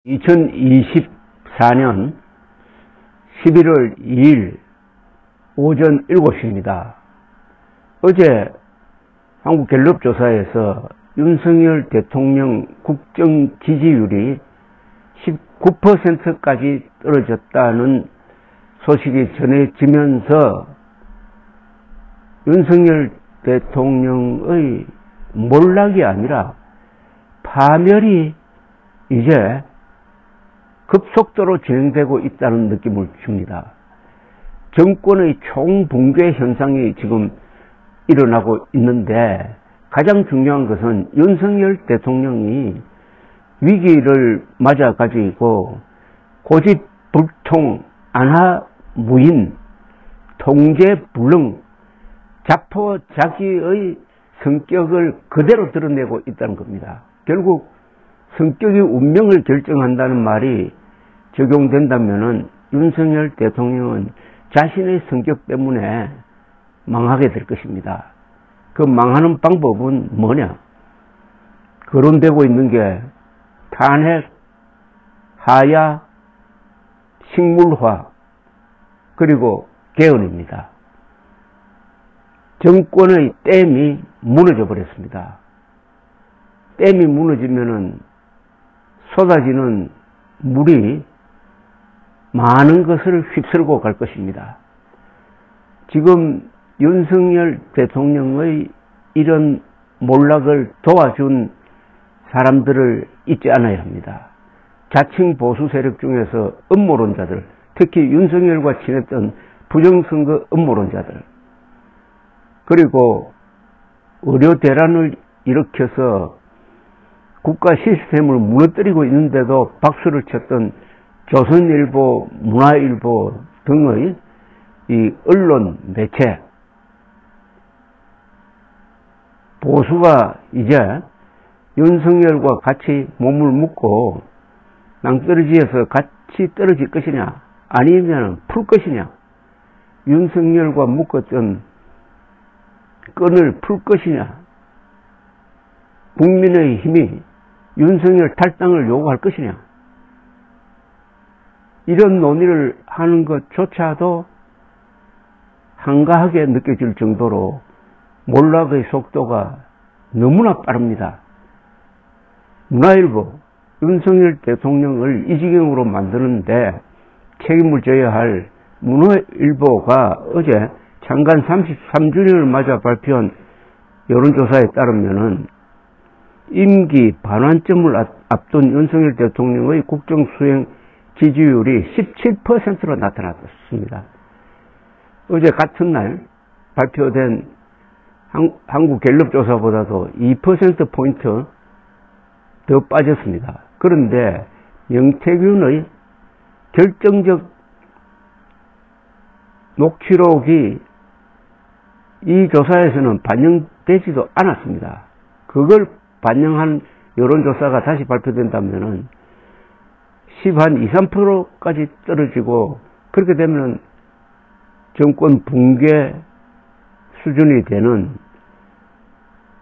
2024년 11월 2일 오전 7시입니다. 어제 한국갤럽조사에서 윤석열 대통령 국정 지지율이 19%까지 떨어졌다는 소식이 전해지면서 윤석열 대통령의 몰락이 아니라 파멸이 이제 급속도로 진행되고 있다는 느낌을 줍니다. 정권의 총붕괴 현상이 지금 일어나고 있는데 가장 중요한 것은 윤석열 대통령이 위기를 맞아가지고 고집불통, 안하무인, 통제불능, 자포자기의 성격을 그대로 드러내고 있다는 겁니다. 결국 성격이 운명을 결정한다는 말이 적용된다면은 윤석열 대통령은 자신의 성격 때문에 망하게 될 것입니다. 그 망하는 방법은 뭐냐? 거론되고 있는 게 탄핵, 하야, 식물화, 그리고 개헌입니다. 정권의 댐이 무너져 버렸습니다. 댐이 무너지면은 쏟아지는 물이 많은 것을 휩쓸고 갈 것입니다. 지금 윤석열 대통령의 이런 몰락을 도와준 사람들을 잊지 않아야 합니다. 자칭 보수 세력 중에서 음모론자들, 특히 윤석열과 친했던 부정선거 음모론자들, 그리고 의료 대란을 일으켜서 국가 시스템을 무너뜨리고 있는데도 박수를 쳤던 조선일보, 문화일보 등의 이 언론 매체, 보수가 이제 윤석열과 같이 몸을 묶고 낭떠러지에서 같이 떨어질 것이냐, 아니면 풀 것이냐, 윤석열과 묶었던 끈을 풀 것이냐, 국민의 힘이 윤석열 탈당을 요구할 것이냐, 이런 논의를 하는 것조차도 한가하게 느껴질 정도로 몰락의 속도가 너무나 빠릅니다. 문화일보, 윤석열 대통령을 이 지경으로 만드는데 책임을 져야 할 문화일보가 어제 창간 33주년을 맞아 발표한 여론조사에 따르면은 임기 반환점을 앞둔 윤석열 대통령의 국정수행 지지율이 17%로 나타났습니다. 어제 같은 날 발표된 한국갤럽조사보다도 2%포인트 더 빠졌습니다. 그런데 명태균의 결정적 녹취록이 이 조사에서는 반영되지도 않았습니다. 그걸 반영한 여론조사가 다시 발표된다면은 2, 3%까지 떨어지고, 그렇게 되면 정권 붕괴 수준이 되는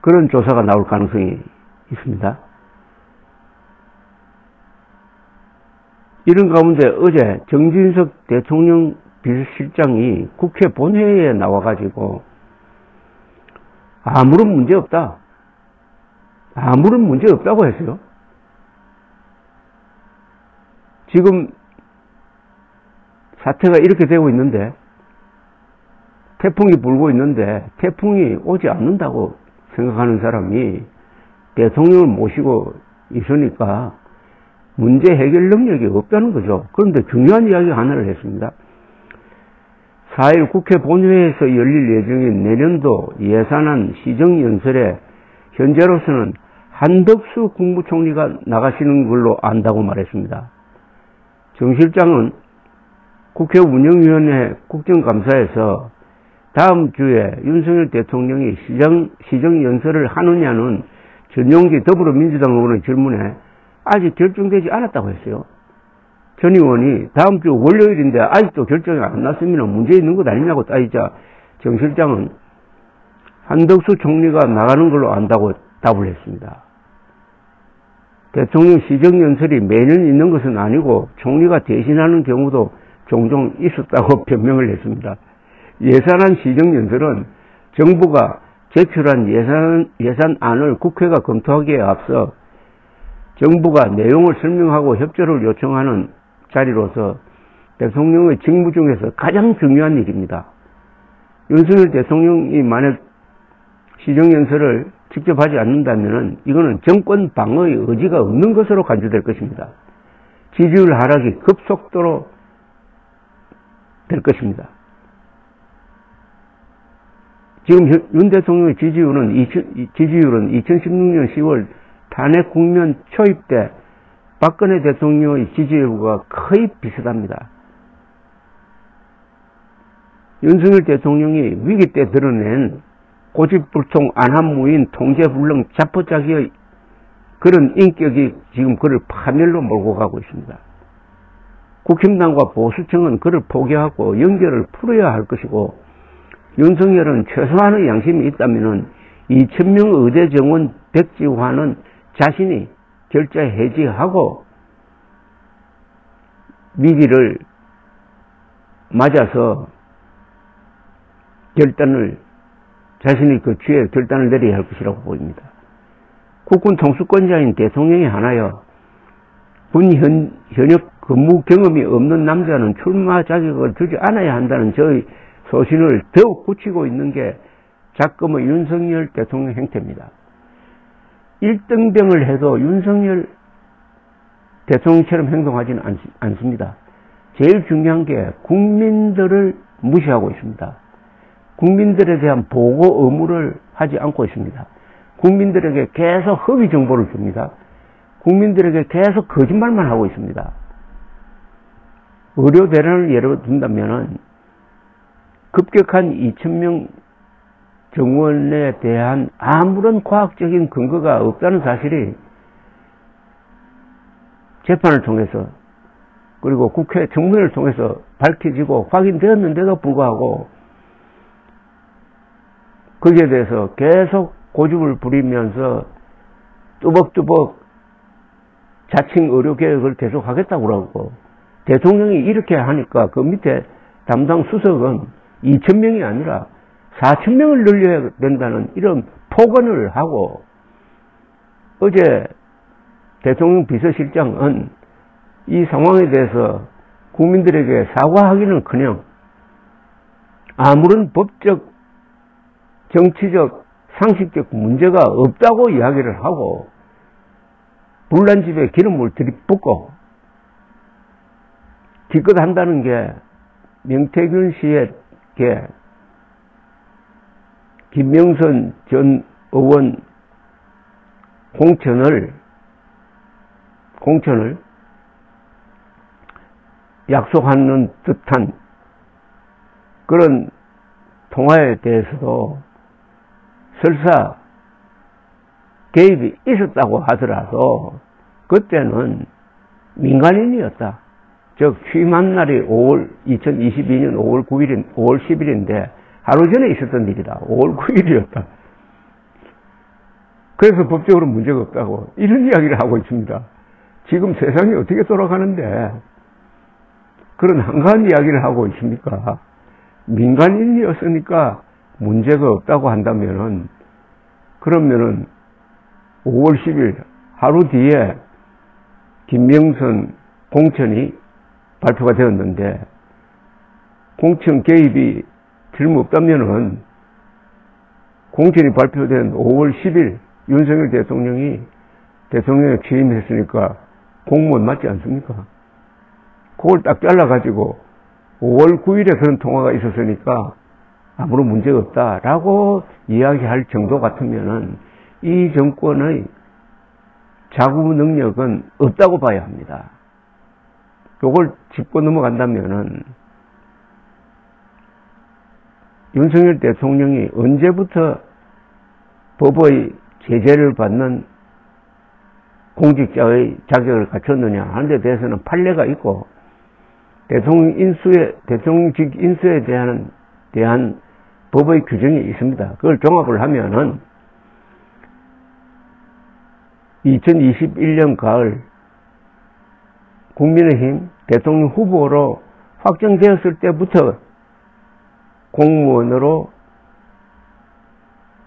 그런 조사가 나올 가능성이 있습니다. 이런 가운데 어제 정진석 대통령 비서실장이 국회 본회의에 나와가지고 아무런 문제 없다, 아무런 문제 없다고 했어요. 지금 사태가 이렇게 되고 있는데, 태풍이 불고 있는데 태풍이 오지 않는다고 생각하는 사람이 대통령을 모시고 있으니까 문제 해결 능력이 없다는 거죠. 그런데 중요한 이야기 하나를 했습니다. 4일 국회 본회의에서 열릴 예정인 내년도 예산안 시정연설에 현재로서는 한덕수 국무총리가 나가시는 걸로 안다고 말했습니다. 정 실장은 국회 운영위원회 국정감사에서 다음 주에 윤석열 대통령이 시정연설을 하느냐는 전용기 더불어민주당 의원의 질문에 아직 결정되지 않았다고 했어요. 전 의원이 다음 주 월요일인데 아직도 결정이 안 났으면 문제 있는 것 아니냐고 따지자 정 실장은 한덕수 총리가 나가는 걸로 안다고 답을 했습니다. 대통령 시정연설이 매년 있는 것은 아니고 총리가 대신하는 경우도 종종 있었다고 변명을 했습니다. 예산안 시정연설은 정부가 제출한 예산안을 국회가 검토하기에 앞서 정부가 내용을 설명하고 협조를 요청하는 자리로서 대통령의 직무 중에서 가장 중요한 일입니다. 윤석열 대통령이 만약 시정연설을 직접 하지 않는다면 이거는 정권 방어의 의지가 없는 것으로 간주될 것입니다. 지지율 하락이 급속도로 될 것입니다. 지금 윤 대통령의 지지율은 2016년 10월 탄핵 국면 초입 때 박근혜 대통령의 지지율과 거의 비슷합니다. 윤석열 대통령이 위기 때 드러낸 고집불통 안함무인 통제불능 자포자기의 그런 인격이 지금 그를 파멸로 몰고 가고 있습니다. 국힘당과 보수층은 그를 포기하고 연결을 풀어야 할 것이고 윤석열은 최소한의 양심이 있다면 2,000명 의대 정원 백지화는 자신이 결자 해지하고 위기를 맞아서 자신이 그 취해 결단을 내려야 할 것이라고 보입니다. 국군 통수권자인 대통령이 하나여 군 현역 근무 경험이 없는 남자는 출마 자격을 주지 않아야 한다는 저의 소신을 더욱 굳히고 있는 게 작금의 윤석열 대통령 행태입니다. 1등병을 해도 윤석열 대통령처럼 행동하지는 않습니다. 제일 중요한 게 국민들을 무시하고 있습니다. 국민들에 대한 보고 의무를 하지 않고 있습니다. 국민들에게 계속 허위 정보를 줍니다. 국민들에게 계속 거짓말만 하고 있습니다. 의료 대란을 예로 든다면 급격한 2,000명 정원에 대한 아무런 과학적인 근거가 없다는 사실이 재판을 통해서 그리고 국회 청문회를 통해서 밝혀지고 확인되었는데도 불구하고 거기에 대해서 계속 고집을 부리면서 뚜벅뚜벅 자칭 의료개혁을 계속 하겠다고 그러고 대통령이 이렇게 하니까 그 밑에 담당 수석은 2,000명이 아니라 4,000명을 늘려야 된다는 이런 폭언을 하고 어제 대통령 비서실장은 이 상황에 대해서 국민들에게 사과하기는커녕 아무런 법적, 정치적, 상식적 문제가 없다고 이야기를 하고 불난집에 기름을 들이붓고 기껏 한다는 게 명태균 씨에게 김명선 전 의원 공천을 약속하는 듯한 그런 통화에 대해서도 설사 개입이 있었다고 하더라도 그때는 민간인이었다. 즉 취임한 날이 2022년 5월 10일인데 하루 전에 있었던 일이다. 5월 9일이었다. 그래서 법적으로 문제가 없다고 이런 이야기를 하고 있습니다. 지금 세상이 어떻게 돌아가는데 그런 한가한 이야기를 하고 있습니까? 민간인이었으니까 문제가 없다고 한다면은 그러면은 5월 10일 하루 뒤에 김명선 공천이 발표가 되었는데 공천 개입이 틀림없다면은 공천이 발표된 5월 10일 윤석열 대통령이 대통령에 취임했으니까 공무원 맞지 않습니까? 그걸 딱 잘라가지고 5월 9일에 그런 통화가 있었으니까 아무런 문제가 없다라고 이야기할 정도 같으면은 이 정권의 자구 능력은 없다고 봐야 합니다. 이걸 짚고 넘어간다면은 윤석열 대통령이 언제부터 법의 제재를 받는 공직자의 자격을 갖췄느냐 하는 데 대해서는 판례가 있고 대통령직 인수에 대한 법의 규정이 있습니다. 그걸 종합을 하면은 2021년 가을 국민의힘 대통령 후보로 확정되었을 때부터 공무원으로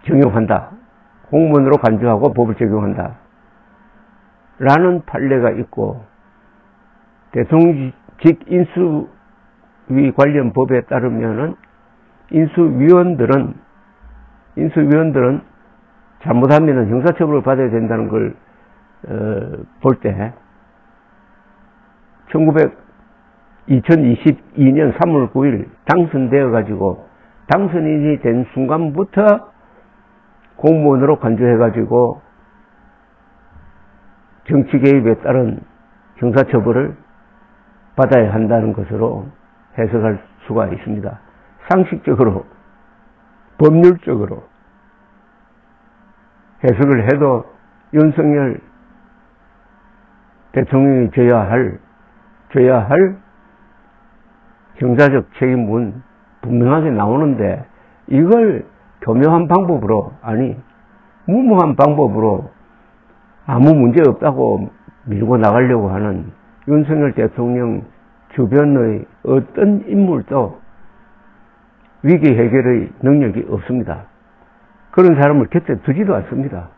적용한다. 공무원으로 간주하고 법을 적용한다. 라는 판례가 있고, 대통령직 인수위 관련 법에 따르면은 인수위원들은 잘못하면 형사처벌을 받아야 된다는 걸 볼 때 2022년 3월 9일 당선되어 가지고 당선인이 된 순간부터 공무원으로 간주해 가지고 정치 개입에 따른 형사처벌을 받아야 한다는 것으로 해석할 수가 있습니다. 상식적으로, 법률적으로 해석을 해도 윤석열 대통령이 져야 할 형사적 책임은 분명하게 나오는데, 이걸 교묘한 방법으로, 아니 무모한 방법으로 아무 문제 없다고 밀고 나가려고 하는 윤석열 대통령 주변의 어떤 인물도 위기 해결의 능력이 없습니다. 그런 사람을 곁에 두지도 않습니다.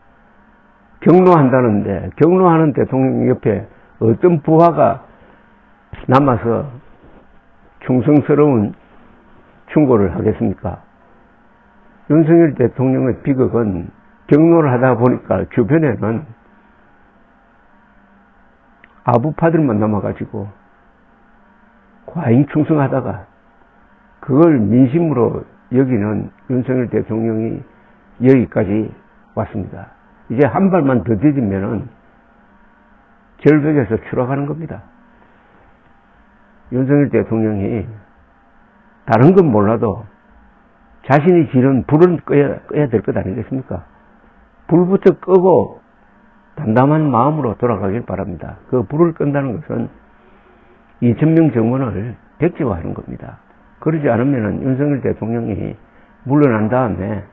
경로한다는데, 경로하는 대통령 옆에 어떤 부하가 남아서 충성스러운 충고를 하겠습니까? 윤석열 대통령의 비극은 경로를 하다 보니까 주변에는 아부파들만 남아가지고 과잉 충성하다가 그걸 민심으로 여기는 윤석열 대통령이 여기까지 왔습니다. 이제 한 발만 더 디디면은 절벽에서 추락하는 겁니다. 윤석열 대통령이 다른 건 몰라도 자신이 지른 불은 꺼야 될 것 아니겠습니까? 불부터 끄고 담담한 마음으로 돌아가길 바랍니다. 그 불을 끈다는 것은 2,000명 정원을 백지화하는 겁니다. 그러지 않으면 윤석열 대통령이 물러난 다음에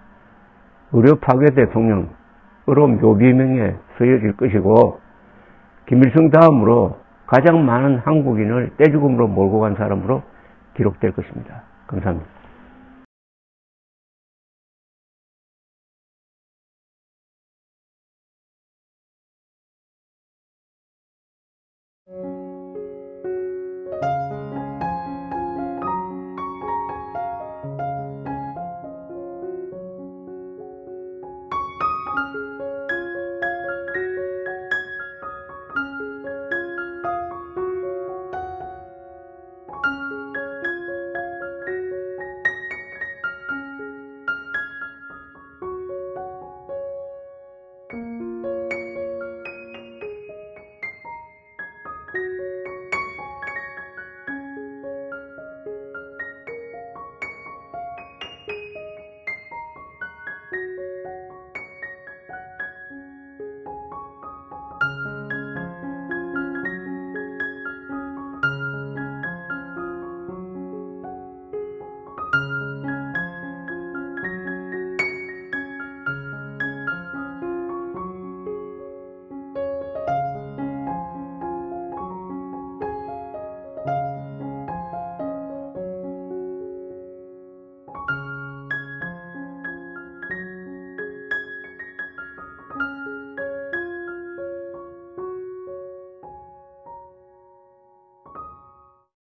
의료 파괴 대통령으로 묘비명에 쓰여질 것이고, 김일성 다음으로 가장 많은 한국인을 떼죽음으로 몰고 간 사람으로 기록될 것입니다. 감사합니다.